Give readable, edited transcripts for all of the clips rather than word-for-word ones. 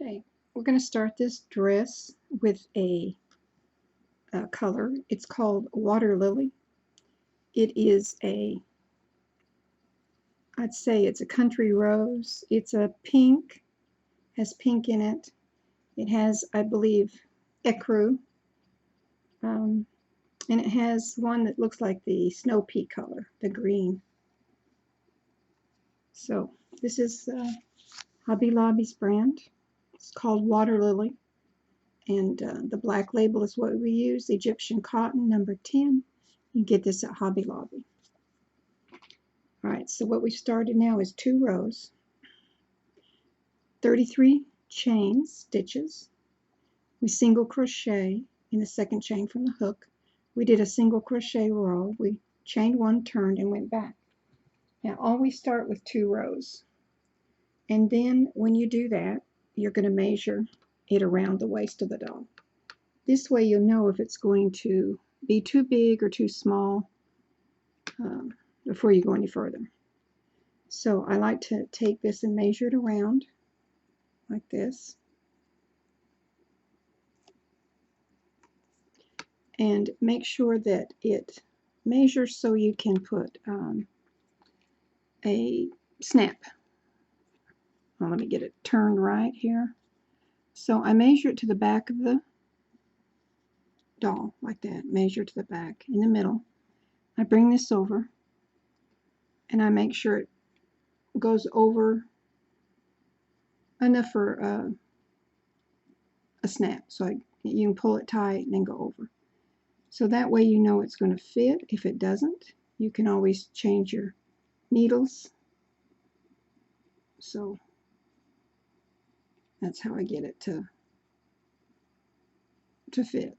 Okay, we're going to start this dress with a color. It's called Water Lily. It is I'd say it's a country rose. It's a pink, has pink in it. It has, I believe, ecru, and it has one that looks like the snow pea color, the green. So this is Hobby Lobby's brand. It's called Water Lily. And the black label is what we use, Egyptian cotton number 10. You get this at Hobby Lobby. All right, so what we started now is 2 rows, 33 chain stitches. We single crochet in the second chain from the hook. We did a single crochet row. We chained 1, turned, and went back. Now always start with 2 rows. And then when you do that, you're going to measure it around the waist of the doll. This way you'll know if it's going to be too big or too small before you go any further. So I like to take this and measure it around like this. And make sure that it measures so you can put a snap. Well, let me get it turned right here. So I measure it to the back of the doll like that. Measure to the back in the middle. I bring this over and I make sure it goes over enough for a snap. So you can pull it tight and then go over. So that way you know it's going to fit. If it doesn't, you can always change your needles. So that's how I get it to fit.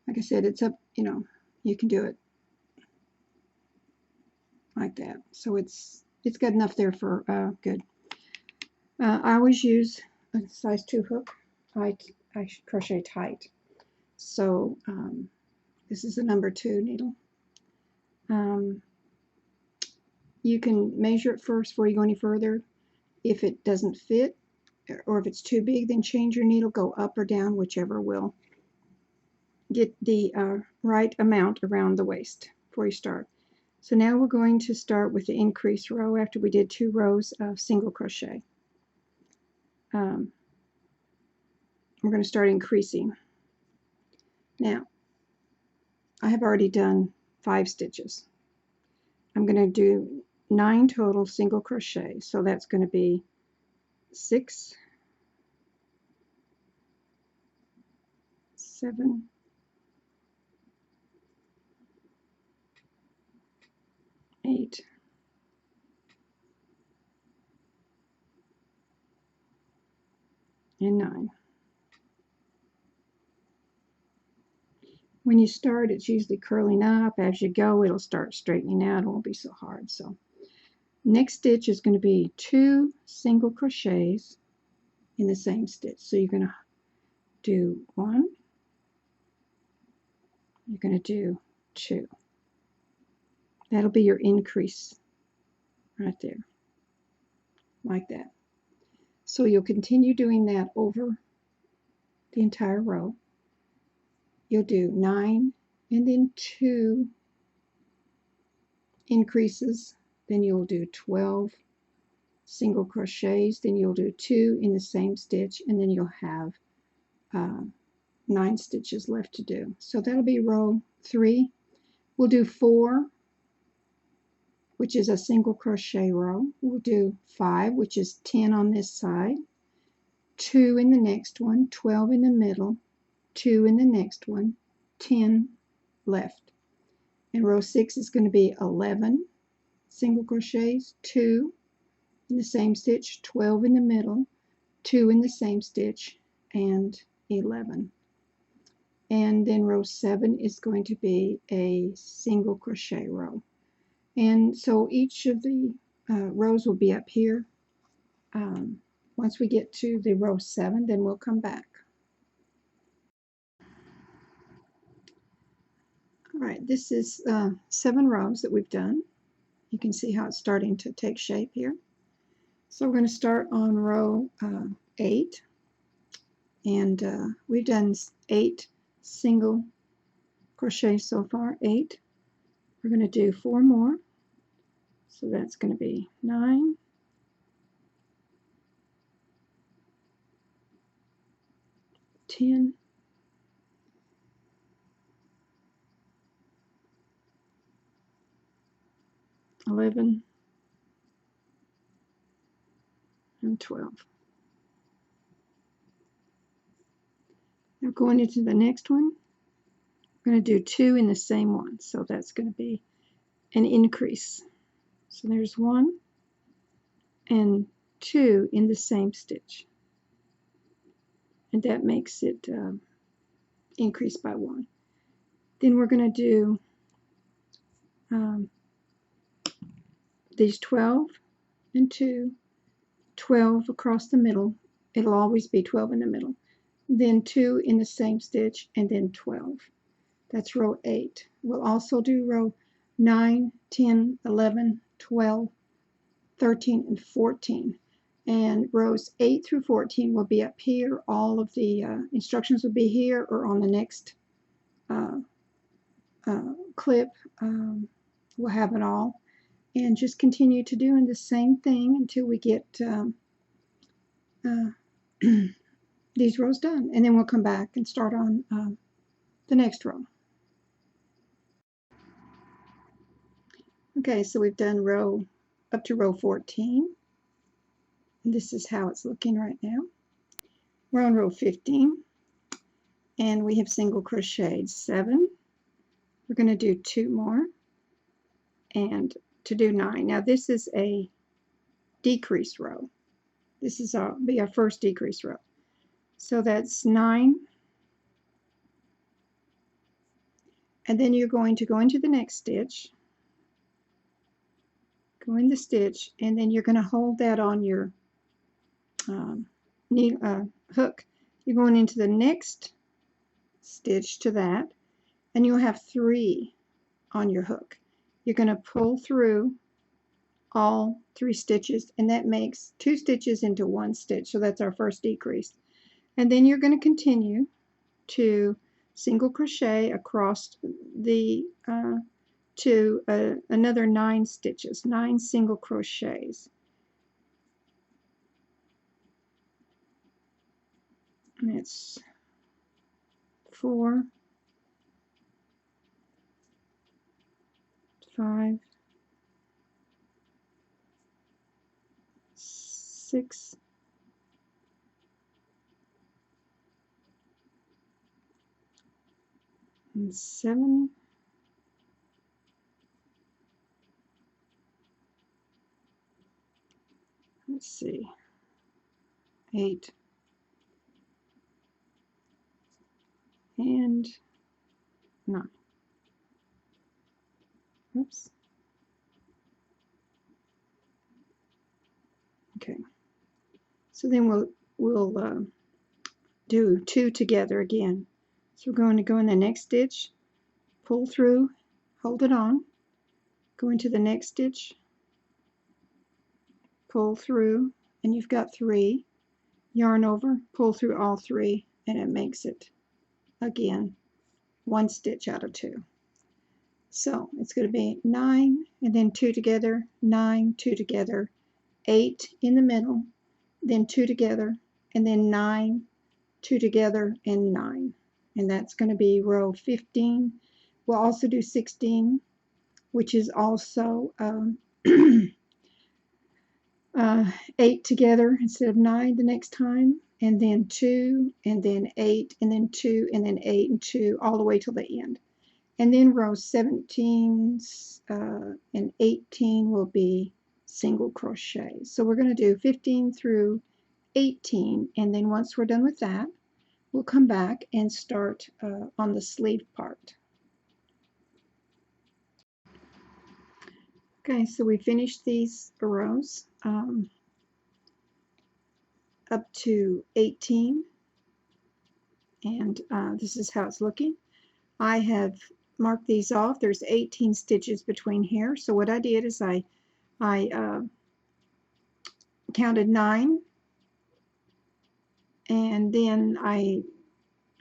Like I said, it's up, you can do it like that. So it's good enough there for good. I always use a size 2 hook. I crochet tight. So this is a number 2 needle. You can measure it first before you go any further. If it doesn't fit or if it's too big, then change your needle, go up or down, whichever will get the right amount around the waist before you start. So now we're going to start with the increase row after we did 2 rows of single crochet. We're going to start increasing. Now, I have already done 5 stitches. I'm going to do 9 total single crochet, so that's going to be 6, 7, 8, 9. When you start, it's usually curling up. As you go, it'll start straightening out. It won't be so hard. So next stitch is going to be 2 single crochets in the same stitch. So you're going to do 1, you're going to do 2. That'll be your increase right there, like that. So you'll continue doing that over the entire row. You'll do 9 and then 2 increases, then you'll do 12 single crochets, then you'll do 2 in the same stitch, and then you'll have 9 stitches left to do. So that'll be row 3. We'll do 4, which is a single crochet row. We'll do 5, which is 10 on this side, 2 in the next one, 12 in the middle, 2 in the next one, 10 left. And row 6 is going to be 11 single crochets, 2 in the same stitch, 12 in the middle, 2 in the same stitch, and 11. And then row 7 is going to be a single crochet row. And so each of the rows will be up here. Once we get to the row 7, then we'll come back. All right, this is 7 rows that we've done. You can see how it's starting to take shape here. So we're going to start on row 8, and we've done 8 single crochet so far, 8. We're going to do 4 more, so that's going to be 9, 10, 11, and 12. Now going into the next one, we're going to do 2 in the same one, so that's going to be an increase. So there's 1 and 2 in the same stitch, and that makes it increase by 1. Then we're going to do these 12 and 2, 12 across the middle. It'll always be 12 in the middle. Then 2 in the same stitch, and then 12. That's row 8. We'll also do row 9, 10, 11, 12, 13, and 14. And rows 8 through 14 will be up here. All of the instructions will be here or on the next clip. We'll have it all. And just continue to doing the same thing until we get these rows done. And then we'll come back and start on the next row. Okay, so we've done row up to row 14. This is how it's looking right now. We're on row 15, and we have single crocheted 7. We're going to do 2 more, and to do 9. Now this is a decrease row. This is be our first decrease row. So that's 9, and then you're going to go into the next stitch, go in the stitch, and then you're going to hold that on your hook. You're going into the next stitch to that, and you'll have 3 on your hook. You're going to pull through all 3 stitches, and that makes 2 stitches into 1 stitch. So that's our first decrease. And then you're going to continue to single crochet across the to another 9 stitches, 9 single crochets. And it's 4, 5, 6, and 7, let's see, 8, and 9. Oops. Okay. So then we'll do 2 together again. So we're going to go in the next stitch, pull through, hold it on, go into the next stitch, pull through, and you've got 3, yarn over, pull through all 3, and it makes it again 1 stitch out of 2. So it's going to be 9 and then 2 together, 9, 2 together, 8 in the middle, then 2 together, and then 9, 2 together, and 9. And that's going to be row 15. We'll also do 16, which is also 8 together instead of 9 the next time, and then 2, and then 8, and then 2, and then 8 and 2, all the way till the end. And then row 17 and 18 will be single crochet. So we're going to do 15 through 18, and then once we're done with that, we'll come back and start on the sleeve part. Okay, so we finished these rows up to 18, and this is how it's looking. I have marked these off. There's 18 stitches between here. So what I did is I counted 9 and then I'm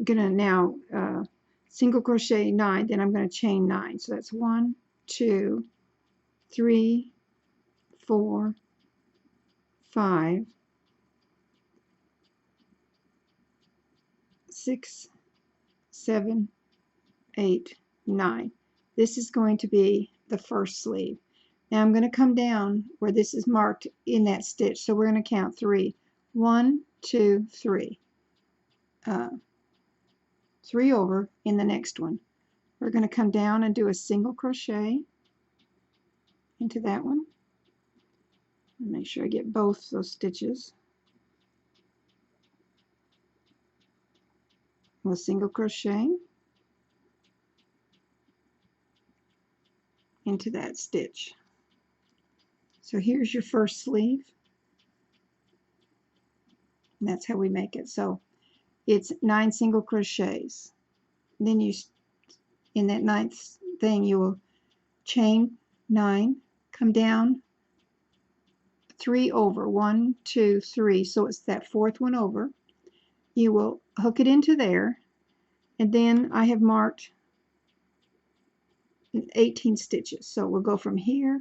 gonna now single crochet 9, then I'm going to chain 9. So that's 1, 2, 3, 4, 5, 6, 7, 8, 9. This is going to be the first sleeve. Now I'm going to come down where this is marked in that stitch. So we're going to count 3. 1, 2, 3. 3 over in the next one. We're going to come down and do a single crochet into that one. Make sure I get both those stitches. A single crochet into that stitch. So here's your first sleeve. And that's how we make it. So it's 9 single crochets. Then you, in that 9th thing, you will chain 9, come down 3 over, 1, 2, 3. So it's that 4th one over. You will hook it into there, and then I have marked 18 stitches. So we'll go from here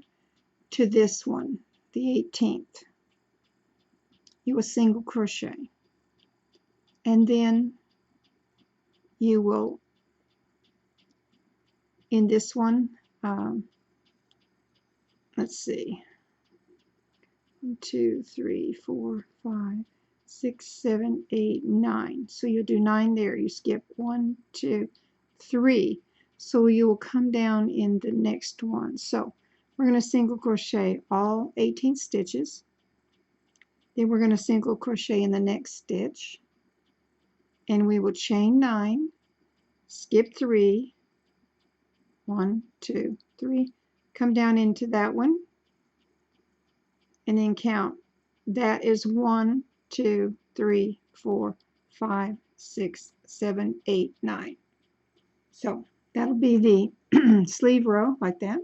to this one, the 18th. You will single crochet, and then you will, in this one, let's see, 1, 2, 3, 4, 5, 6, 7, 8, 9. So you'll do 9 there. You skip 1, 2, 3. So you will come down in the next one. So we're going to single crochet all 18 stitches. Then we're going to single crochet in the next stitch, and we will chain 9, skip 3, 1, 2, 3, come down into that one, and then count. That is 1, 2, 3, 4, 5, 6, 7, 8, 9. So that'll be the sleeve row like that.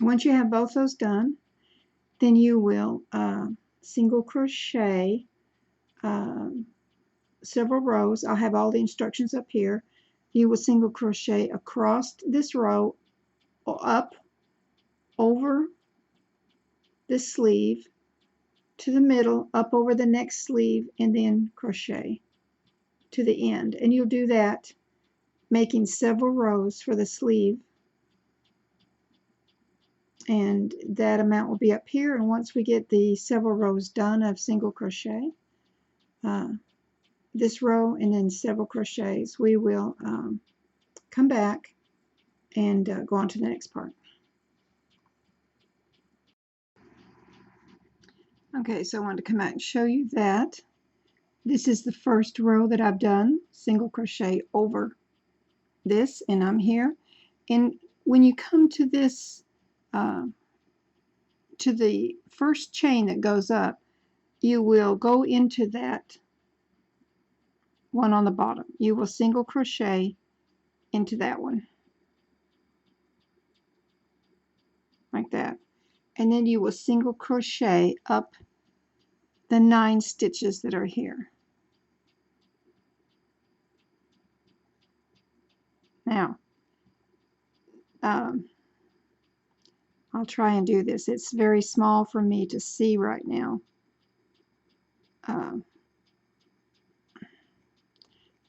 Once you have both those done, then you will single crochet several rows. I'll have all the instructions up here. You will single crochet across this row, up over this sleeve, to the middle, up over the next sleeve, and then crochet to the end. And you'll do that making several rows for the sleeve, and that amount will be up here. And once we get the several rows done of single crochet, this row and then several crochets, we will come back and go on to the next part. Okay, so I wanted to come out and show you that this is the first row that I've done, single crochet over this, and I'm here. And when you come to this, to the first chain that goes up, you will go into that one on the bottom. You will single crochet into that one, like that. And then you will single crochet up the 9 stitches that are here. Now, I'll try and do this. It's very small for me to see right now.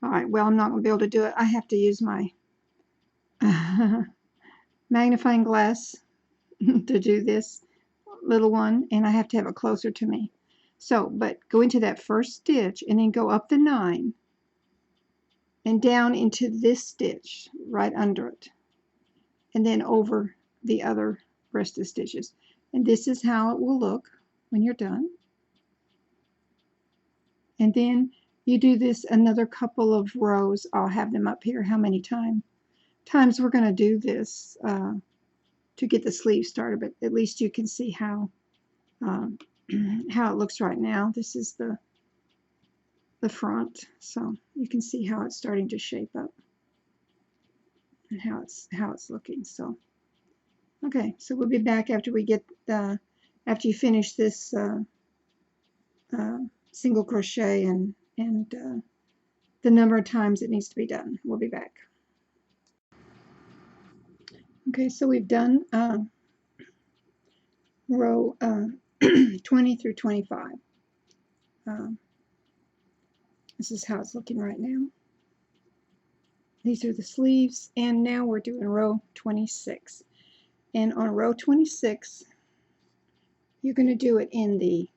All right, well, I'm not going to be able to do it. I have to use my magnifying glass to do this little one, and I have to have it closer to me. So, but go into that first stitch and then go up the 9 and down into this stitch right under it, and then over the other rest of the stitches. And this is how it will look when you're done. And then you do this another couple of rows. I'll have them up here how many times we're going to do this to get the sleeve started, but at least you can see how it looks right now. This is the front, so you can see how it's starting to shape up and how it's looking. So okay, so we'll be back after we get after you finish this single crochet and and the number of times it needs to be done. We'll be back. Okay, so we've done row 20 through 25. This is how it's looking right now. These are the sleeves, and now we're doing row 26. And on row 26, you're going to do it in the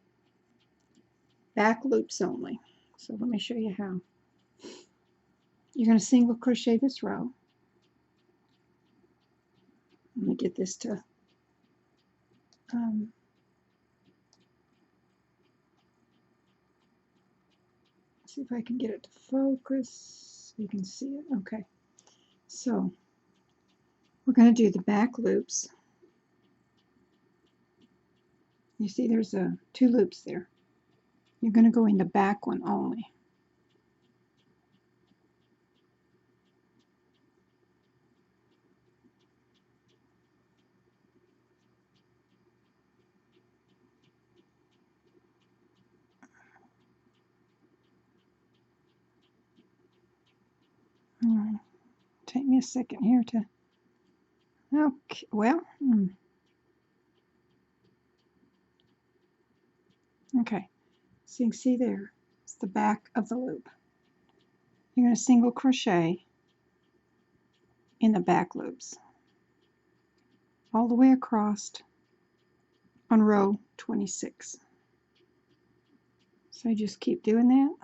back loops only. So let me show you how. You're going to single crochet this row. Let me get this to see if I can get it to focus so you can see it. Okay, so we're going to do the back loops. You see there's two loops there. You're going to go in the back one only. Take me a second here to, okay, well, okay, so you can see there, it's the back of the loop. You're going to single crochet in the back loops all the way across on row 26. So you just keep doing that.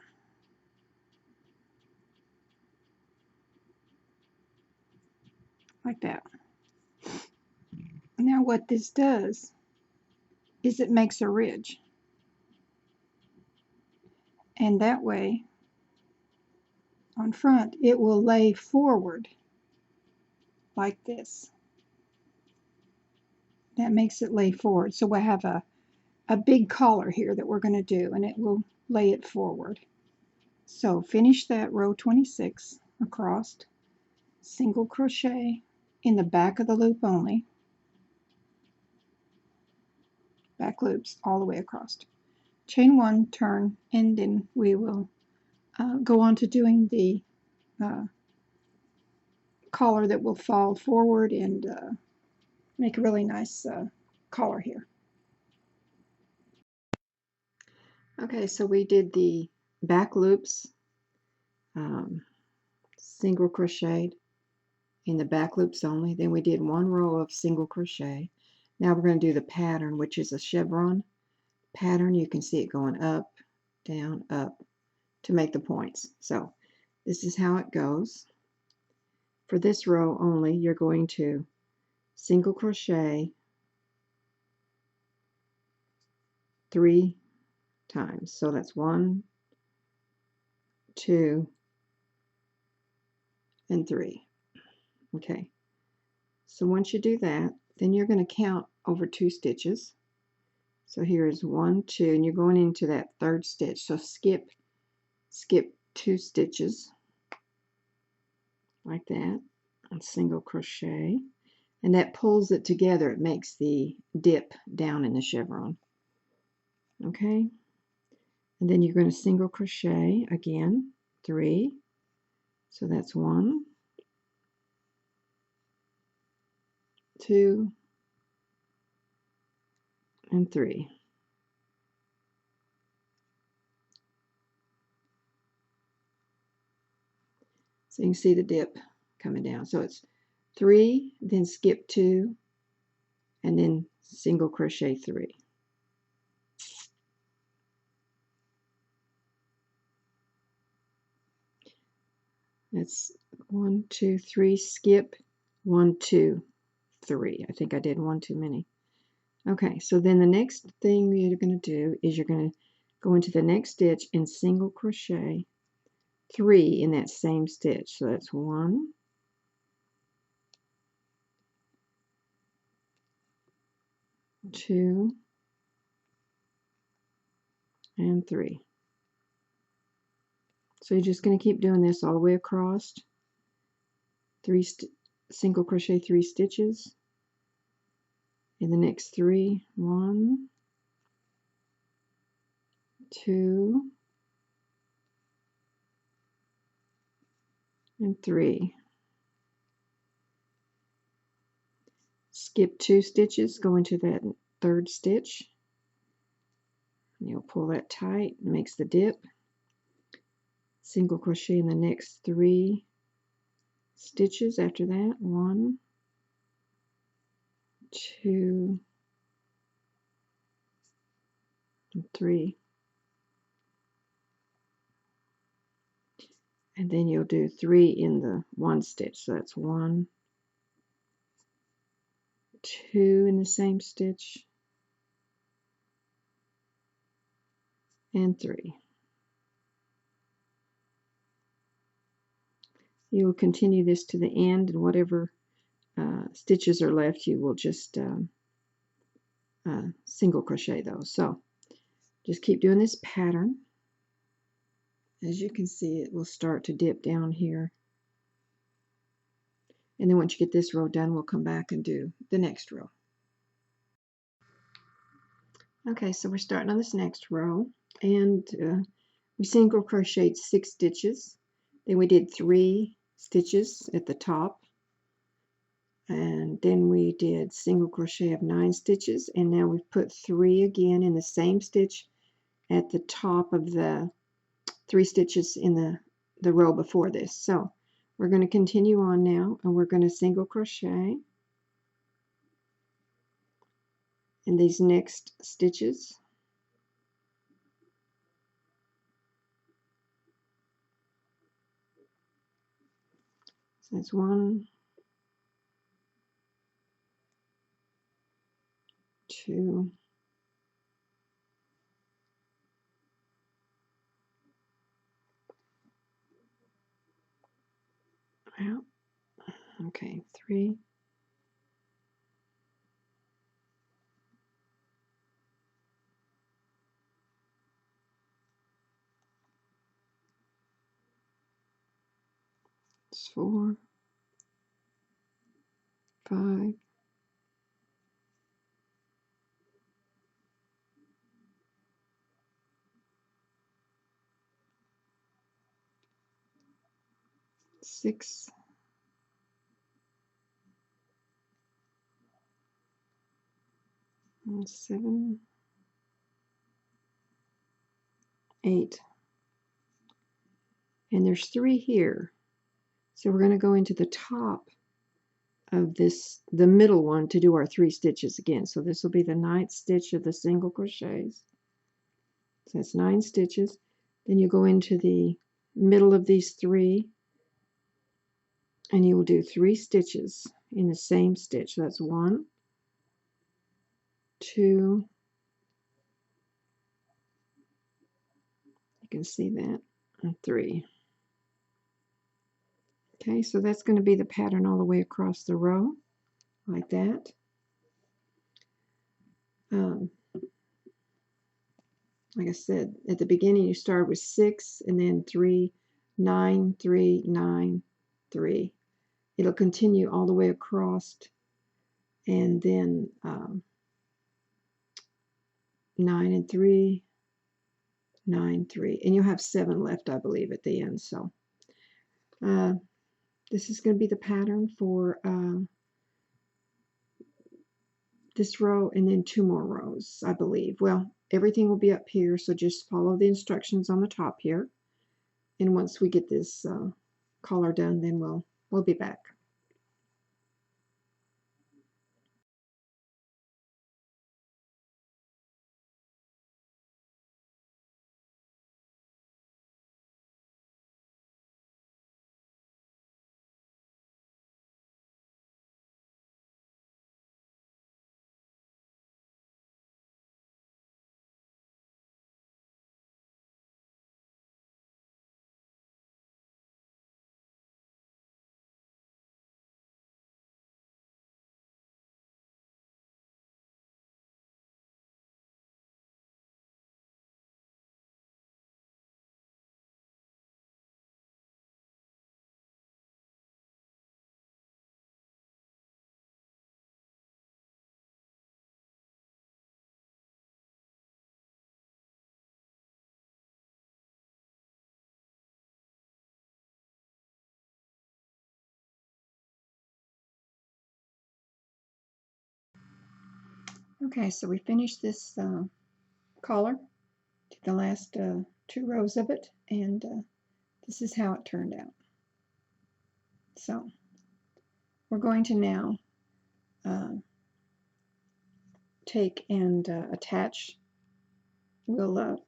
Like that. Now what this does is it makes a ridge. And that way, on front, it will lay forward like this. That makes it lay forward. So we'll have a big collar here that we're going to do, and it will lay it forward. So finish that row 26 across, single crochet in the back of the loop only, back loops all the way across. Chain one, turn, and then we will go on to doing the collar that will fall forward and make a really nice collar here. Okay, so we did the back loops, single crocheted in the back loops only. Then we did one row of single crochet. Now we're going to do the pattern, which is a chevron pattern. You can see it going up, down, up to make the points. So this is how it goes. For this row only, you're going to single crochet 3 times. So that's 1, 2, and 3. Okay. So once you do that, then you're going to count over 2 stitches. So here is 1, 2, and you're going into that third stitch. So skip 2 stitches like that, and single crochet, and that pulls it together. It makes the dip down in the chevron. Okay, and then you're going to single crochet again 3. So that's 1, 2, and 3. So you can see the dip coming down. So it's 3, then skip 2, and then single crochet 3. That's 1, 2, 3, skip 1, 2, 3. I think I did 1 too many. Okay, so then the next thing you're going to do is you're going to go into the next stitch and single crochet 3 in that same stitch. So that's 1, 2, and 3. So you're just going to keep doing this all the way across. Single crochet 3 stitches in the next 3. 1, 2, and 3. Skip 2 stitches, go into that 3rd stitch, and you'll pull that tight, it makes the dip. Single crochet in the next 3 stitches after that. 1, 2, and 3. And then you'll do 3 in the 1 stitch. So that's 1, 2 in the same stitch, and 3. You'll continue this to the end, and whatever stitches are left, you will just single crochet those. So just keep doing this pattern. As you can see, it will start to dip down here. And then once you get this row done, we'll come back and do the next row. Okay, so we're starting on this next row, and we single crocheted 6 stitches. Then we did 3 stitches at the top, and then we did single crochet of 9 stitches, and now we've put 3 again in the same stitch at the top of the 3 stitches in the row before this. So we're going to continue on now, and we're going to single crochet in these next stitches. So that's 1, 2, out, okay, 3, 4, 5, 6, 7, 8, and there's 3 here. So we're going to go into the top of this, the middle one, to do our 3 stitches again. So this will be the 9th stitch of the single crochets. So that's 9 stitches. Then you go into the middle of these 3, and you will do 3 stitches in the same stitch. So that's 1, 2, you can see that, and 3. Okay, so that's going to be the pattern all the way across the row, like that. Like I said, at the beginning you start with 6, and then 3, 9, 3, 9, 3. It'll continue all the way across, and then 9 and 3, 9, 3, and you'll have 7 left, I believe, at the end. So this is going to be the pattern for this row, and then 2 more rows, I believe. Well, everything will be up here, so just follow the instructions on the top here. And once we get this collar done, then we'll be back. Okay, so we finished this collar to the last 2 rows of it, and this is how it turned out. So we're going to now take and attach. We'll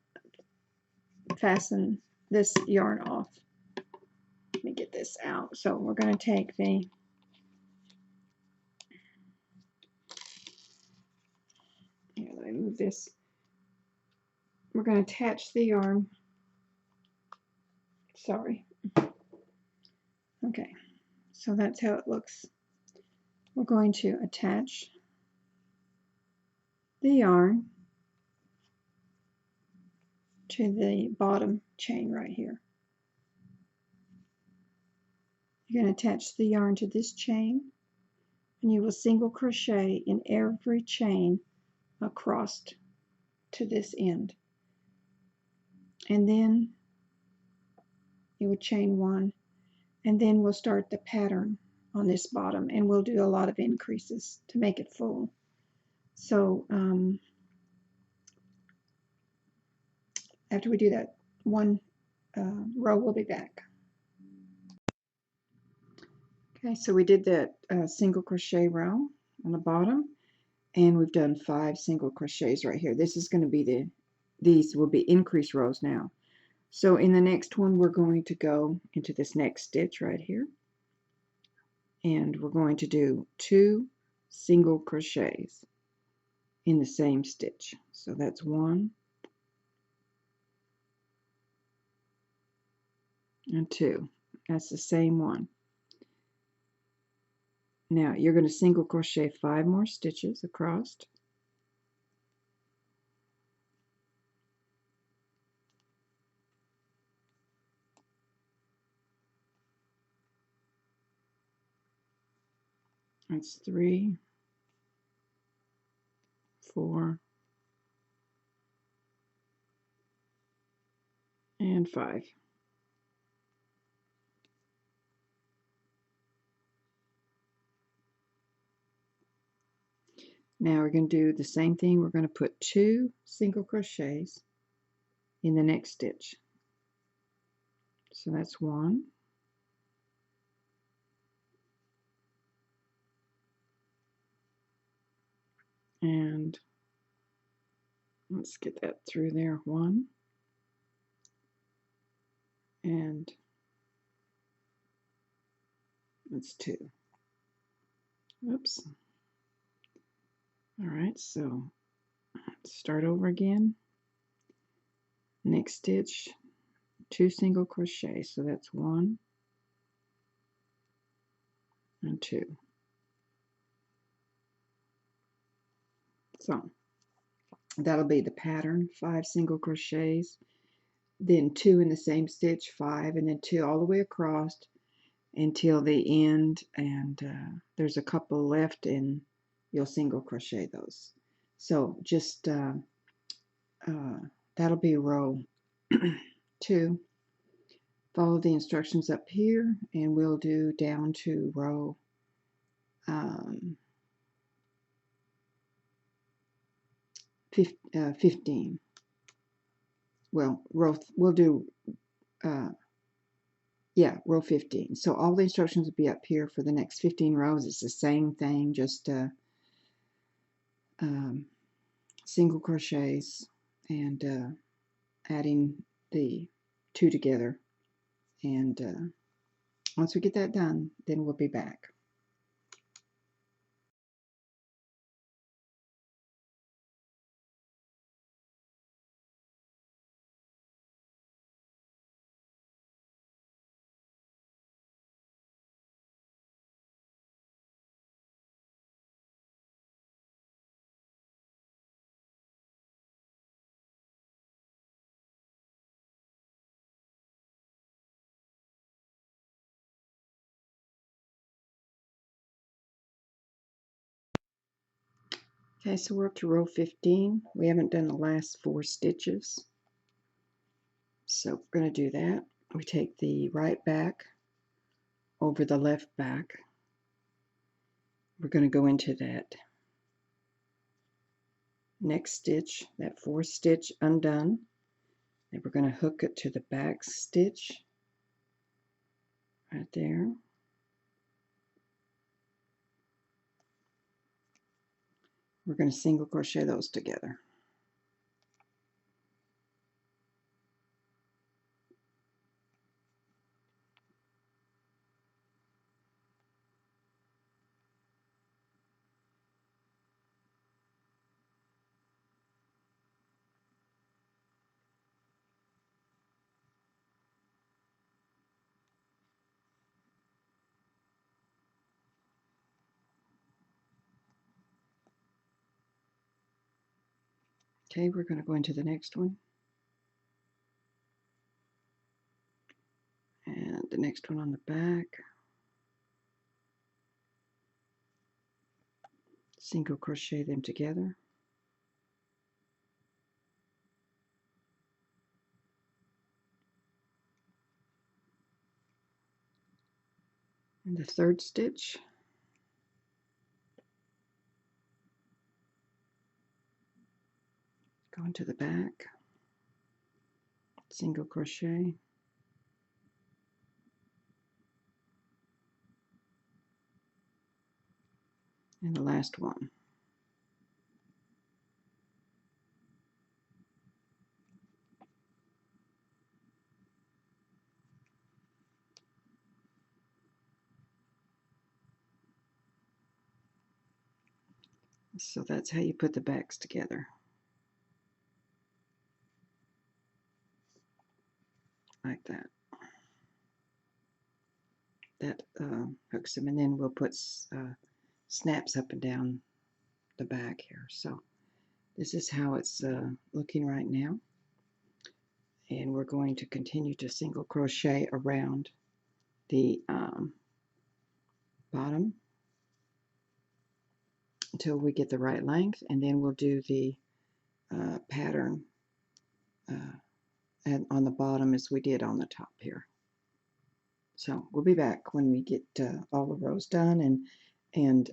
fasten this yarn off. Let me get this out. So we're going to take the here, let me move this. We're going to attach the yarn. Sorry. Okay, so that's how it looks. We're going to attach the yarn to the bottom chain right here. You're going to attach the yarn to this chain, and you will single crochet in every chain across to this end. And then you will chain 1, and then we'll start the pattern on this bottom, and we'll do a lot of increases to make it full. So after we do that one row, we'll be back. Okay, so we did that single crochet row on the bottom, and we've done 5 single crochets right here. This is going to be these will be increase rows now. So in the next one, we're going to go into this next stitch right here, and we're going to do 2 single crochets in the same stitch. So that's 1 and 2. That's the same one. Now you're going to single crochet 5 more stitches across. That's 3, 4, and 5. Now we're going to do the same thing. We're going to put 2 single crochets in the next stitch. So that's 1, and let's get that through there. 1, and that's 2. Oops. All right, so start over again. Next stitch, 2 single crochets. So that's 1 and 2. So that'll be the pattern: 5 single crochets, then 2 in the same stitch, 5, and then 2 all the way across until the end, and there's a couple left, and you'll single crochet those. So just that'll be row 2. Follow the instructions up here, and we'll do down to row 15. Well, we'll do row 15. So all the instructions will be up here for the next 15 rows. It's the same thing, just single crochets and adding the 2 together. And once we get that done, then we'll be back. Okay, so we're up to row 15. We haven't done the last 4 stitches. So we're going to do that. We take the right back over the left back. We're going to go into that next stitch, that fourth stitch undone, and we're going to hook it to the back stitch right there. We're going to single crochet those together. Okay, we're going to go into the next one. And the next one on the back. Single crochet them together. And the third stitch. Go into the back. Single crochet. And the last one. So that's how you put the backs together. Like that. That hooks them, and then we'll put snaps up and down the back here. So this is how it's looking right now. And we're going to continue to single crochet around the bottom until we get the right length, and then we'll do the pattern and on the bottom as we did on the top here. So we'll be back when we get all the rows done, and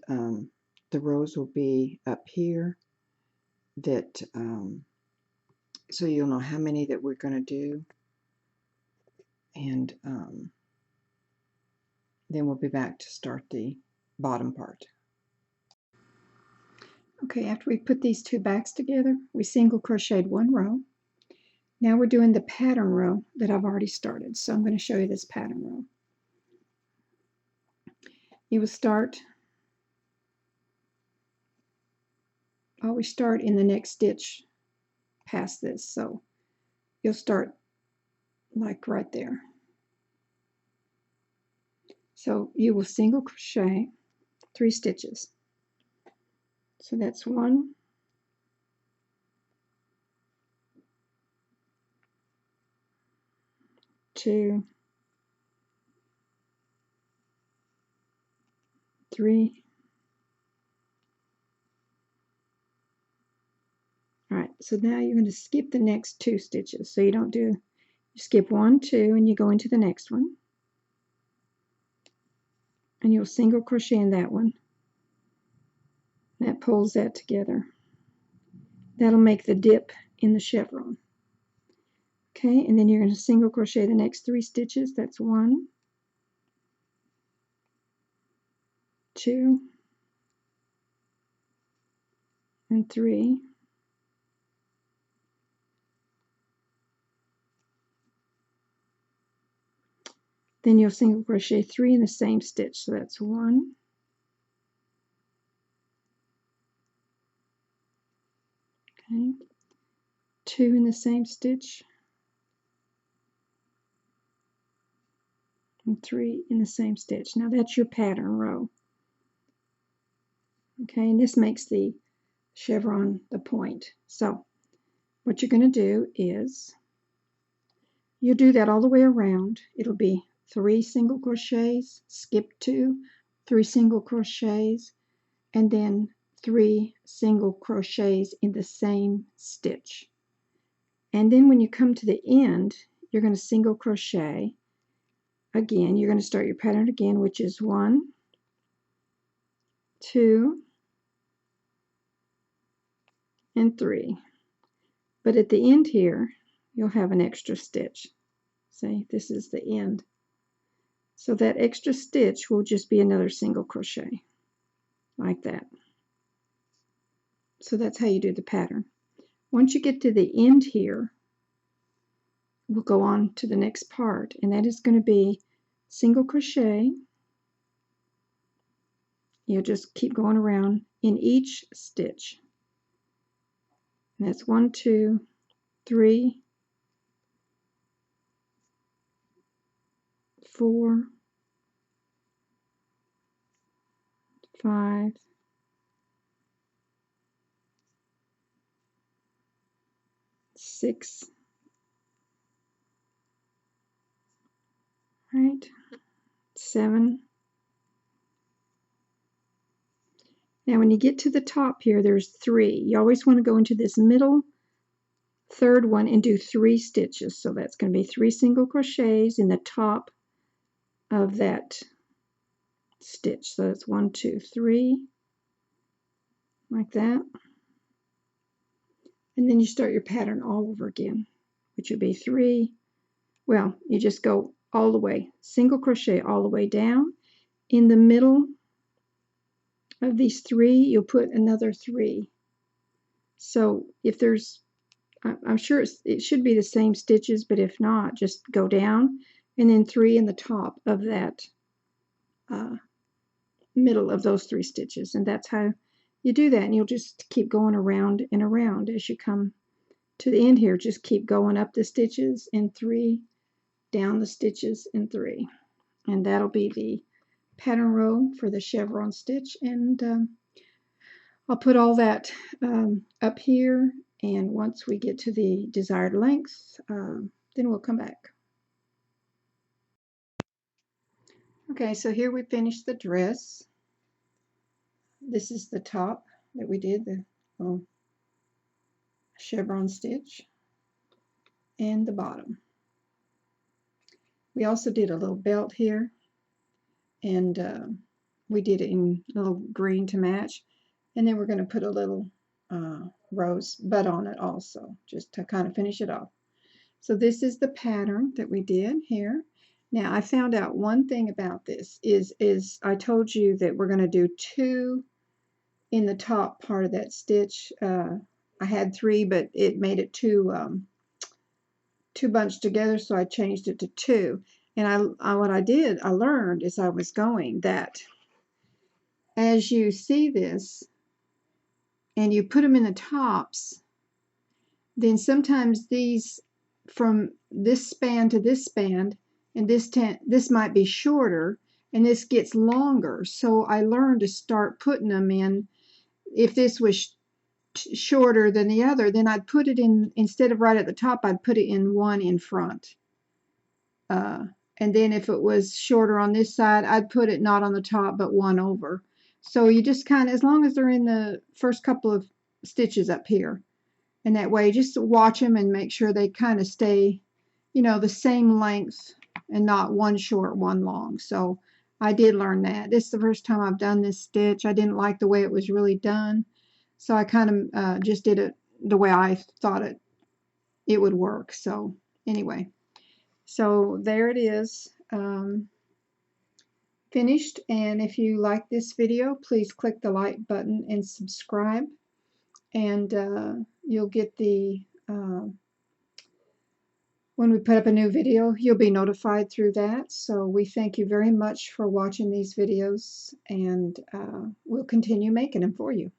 the rows will be up here that so you'll know how many that we're going to do, and then we'll be back to start the bottom part. Okay, after we put these two backs together, we single crocheted one row. Now we're doing the pattern row that I've already started. So I'm going to show you this pattern row. You will start, always start in the next stitch past this. So you'll start like right there. So you will single crochet 3 stitches. So that's 1, 2, 3. All right, so now you're going to skip the next 2 stitches. So you don't do, you skip 1, 2, and you go into the next one. And you'll single crochet in that one. That pulls that together. That'll make the dip in the chevron. Okay, and then you're going to single crochet the next 3 stitches. That's 1, 2, and 3. Then you'll single crochet 3 in the same stitch. So that's 1, 2 in the same stitch, and 3 in the same stitch. Now that's your pattern row. Okay, and this makes the chevron the point. So what you're going to do is you do that all the way around. It'll be 3 single crochets, skip 2, 3 single crochets, and then 3 single crochets in the same stitch. And then when you come to the end, you're going to single crochet again. You're going to start your pattern again, which is 1, 2, and 3. But at the end here, you'll have an extra stitch. See, this is the end. So that extra stitch will just be another single crochet, like that. So that's how you do the pattern. Once you get to the end here, we'll go on to the next part, and that is going to be single crochet. You'll just keep going around in each stitch. And that's 1, 2, 3, 4, 5, 6, right, 7. Now when you get to the top here, there's 3. You always want to go into this middle third one and do 3 stitches. So that's going to be 3 single crochets in the top of that stitch. So that's 1, 2, 3, like that. And then you start your pattern all over again, which would be 3. Well, you just go all the way, single crochet all the way down. In the middle of these 3, you'll put another 3. So if there's, I'm sure it should be the same stitches, but if not, just go down and then 3 in the top of that middle of those 3 stitches. And that's how you do that. And you'll just keep going around and around as you come to the end here. Just keep going up the stitches and 3, down the stitches and 3. And that'll be the pattern row for the chevron stitch. And I'll put all that up here, and once we get to the desired length, then we'll come back. Okay, so here we finished the dress. This is the top that we did, the chevron stitch, and the bottom. We also did a little belt here, and we did it in little green to match. And then we're going to put a little rose bud on it also, just to kind of finish it off. So this is the pattern that we did here. Now I found out one thing about this is I told you that we're going to do 2 in the top part of that stitch. I had 3, but it made it 2 bunched together, so I changed it to 2. And what I did, I learned as I was going that as you see this and you put them in the tops, then sometimes these, from this span to this span, and this might be shorter and this gets longer. So I learned to start putting them in. If this was shorter than the other, then I'd put it in, instead of right at the top, I'd put it in one in front. And then if it was shorter on this side, I'd put it not on the top, but one over. So you just kind of, as long as they're in the first couple of stitches up here, and that way just watch them and make sure they kind of stay, you know, the same length and not one short, one long. So I did learn that. This is the first time I've done this stitch. I didn't like the way it was really done, so I kind of just did it the way I thought it would work. So anyway, so there it is, finished. And if you like this video, please click the like button and subscribe, and you'll get the when we put up a new video, you'll be notified through that. So we thank you very much for watching these videos, and we'll continue making them for you.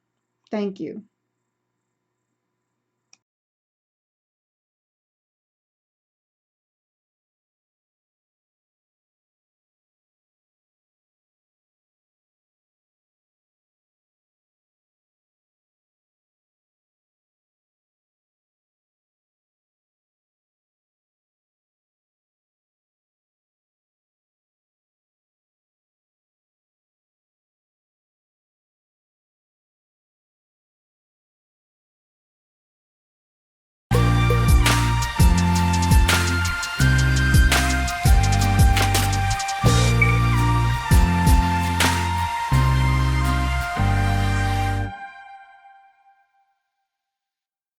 Thank you.